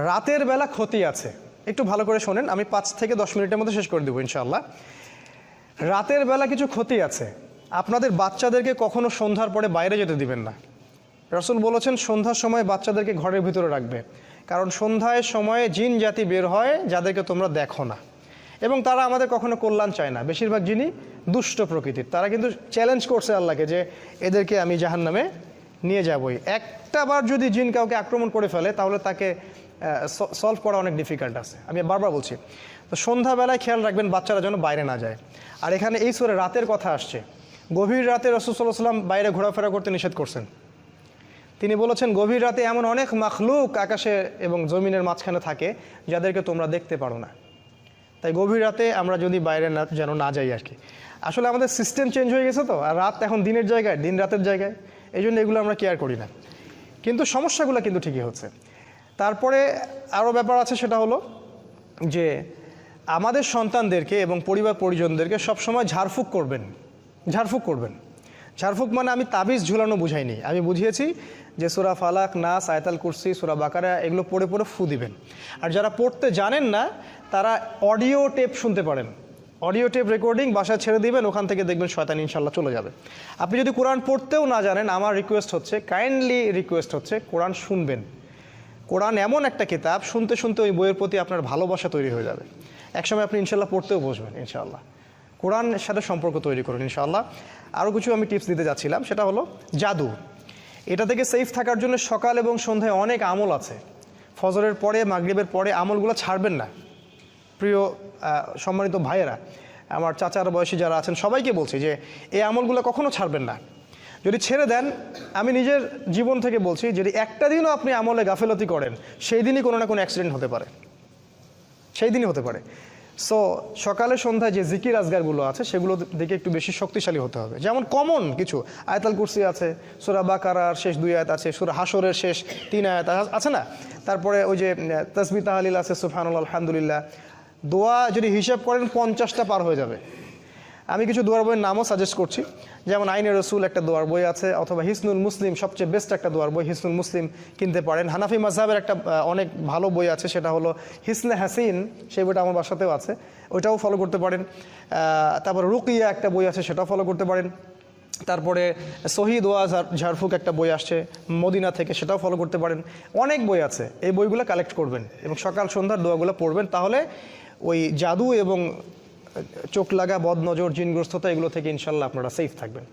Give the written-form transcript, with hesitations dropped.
রাতের বেলা ক্ষতি আছে, একটু ভালো করে শোনেন, আমি 5 থেকে 10 মিনিটের মধ্যে শেষ করে দেবো ইনশাআল্লাহ। রাতের বেলা কিছু ক্ষতি আছে। আপনাদের বাচ্চাদেরকে কখনো সন্ধ্যার পরে বাইরে যেতে দিবেন না। রাসূল বলেছেন সন্ধ্যার সময় বাচ্চাদেরকে ঘরের ভিতরে রাখবে, কারণ সন্ধ্যায় সময়ে জিন জাতি বের হয় যাদেরকে তোমরা দেখো না, এবং তারা আমাদের কখনো কল্যাণ চায় না। বেশিরভাগ জিনই দুষ্ট প্রকৃতির। তারা কিন্তু চ্যালেঞ্জ করছে আল্লাহকে যে এদেরকে আমি জাহান্নামে নিয়ে যাবই। একটা বার যদি জিন কাউকে আক্রমণ করে ফেলে তাহলে তাকে সলভ করা অনেক ডিফিকাল্ট আছে। আমি বারবার বলছি, তো সন্ধ্যাবেলায় খেয়াল রাখবেন বাচ্চারা যেন বাইরে না যায়। আর এখানে এই সূরা রাতের কথা আসছে। গভীর রাতে রাসূল সাল্লাল্লাহু আলাইহি ওয়াসাল্লাম বাইরে ঘোরাফেরা করতে নিষেধ করছেন। তিনি বলেছেন গভীর রাতে এমন অনেক মাখলুক আকাশে এবং জমিনের মাঝখানে থাকে যাদেরকে তোমরা দেখতে পারো না। তাই গভীর রাতে আমরা যদি বাইরে যেন না যাই আর কি। আসলে আমাদের সিস্টেম চেঞ্জ হয়ে গেছে তো, আর রাত এখন দিনের জায়গায়, দিন রাতের জায়গায়, এই জন্য এগুলো আমরা কেয়ার করি না। কিন্তু সমস্যাগুলো কিন্তু ঠিকই হচ্ছে। তারপরে আরও ব্যাপার আছে, সেটা হলো যে আমাদের সন্তানদেরকে এবং পরিবার পরিজনদেরকে সবসময় ঝাড়ফুঁক করবেন। ঝাড়ফুঁক মানে আমি তাবিজ ঝুলানো বুঝাইনি, আমি বুঝিয়েছি যে সূরা ফালাক, নাস, আয়াতুল কুরসি, সূরা বাকারা এগুলো পড়ে পড়ে ফু দিবেন। আর যারা পড়তে জানেন না তারা অডিও টেপ শুনতে পারেন, অডিও টেপ রেকর্ডিং বাসায় ছেড়ে দিবেন, ওখান থেকে দেখবেন শয়তান ইনশাল্লাহ চলে যাবে। আপনি যদি কোরআন পড়তেও না জানেন, আমার রিকোয়েস্ট হচ্ছে, কাইন্ডলি রিকোয়েস্ট হচ্ছে, কোরআন শুনবেন। কোরআন এমন একটা কিতাব, শুনতে শুনতে ওই বইয়ের প্রতি আপনার ভালোবাসা তৈরি হয়ে যাবে। একসময় আপনি ইনশাল্লাহ পড়তেও বসবেন ইনশাআল্লাহ। কোরআনের সাথে সম্পর্ক তৈরি করুন ইনশাআল্লাহ। আরও কিছু আমি টিপস দিতে যাচ্ছিলাম, সেটা হলো জাদু। এটা থেকে সেফ থাকার জন্য সকাল এবং সন্ধ্যায় অনেক আমল আছে। ফজরের পরে, মাগরিবের পরে আমলগুলো ছাড়বেন না। প্রিয় সম্মানিত ভাইয়েরা, আমার চাচার বয়সী যারা আছেন সবাইকে বলছি যে এই আমলগুলো কখনো ছাড়বেন না। যদি ছেড়ে দেন, আমি নিজের জীবন থেকে বলছি, যদি একটা দিনও আপনি আমলে গাফেলতি করেন, সেই দিনই কোনো না কোনো অ্যাক্সিডেন্ট হতে পারে, সেই দিনই হতে পারে। সো সকালে সন্ধ্যায় যে জিকির আজগারগুলো আছে সেগুলো দিকে একটু বেশি শক্তিশালী হতে হবে। যেমন কমন কিছু, আয়াতুল কুরসি আছে, সূরা বাকারার শেষ 2 আয়াত আছে, সূরা হাশরের শেষ 3 আয়াত আছে না, তারপরে ওই যে তাসবিহ তাহলিল আছে, সুবহানাল্লাহ, আলহামদুলিল্লাহ। দোয়া যদি হিসাব করেন 50টা পার হয়ে যাবে। আমি কিছু দোয়ার বইয়ের নামও সাজেস্ট করছি, যেমন আইনে রসুল একটা দোয়ার বই আছে, অথবা হিসনুল মুসলিম, সবচেয়ে বেস্ট একটা দোয়ার বই হিসনুল মুসলিম কিনতে পারেন। হানাফি মাযহাবের একটা অনেক ভালো বই আছে, সেটা হলো হিসনে হাসিন, সেই বইটা আমার বাসাতেও আছে, ওইটাও ফলো করতে পারেন। তারপর রুকিয়া একটা বই আছে, সেটাও ফলো করতে পারেন। তারপরে সহি দোয়া ঝাড়ফুঁক একটা বই আসছে মদিনা থেকে, সেটাও ফলো করতে পারেন। অনেক বই আছে, এই বইগুলো কালেক্ট করবেন এবং সকাল সন্ধ্যার দোয়াগুলো পড়বেন, তাহলে ওই জাদু এবং চোখ লাগা, বদনজর, জিনগ্রস্ততা এগুলো থেকে ইনশাল্লাহ আপনারা সেফ থাকবেন।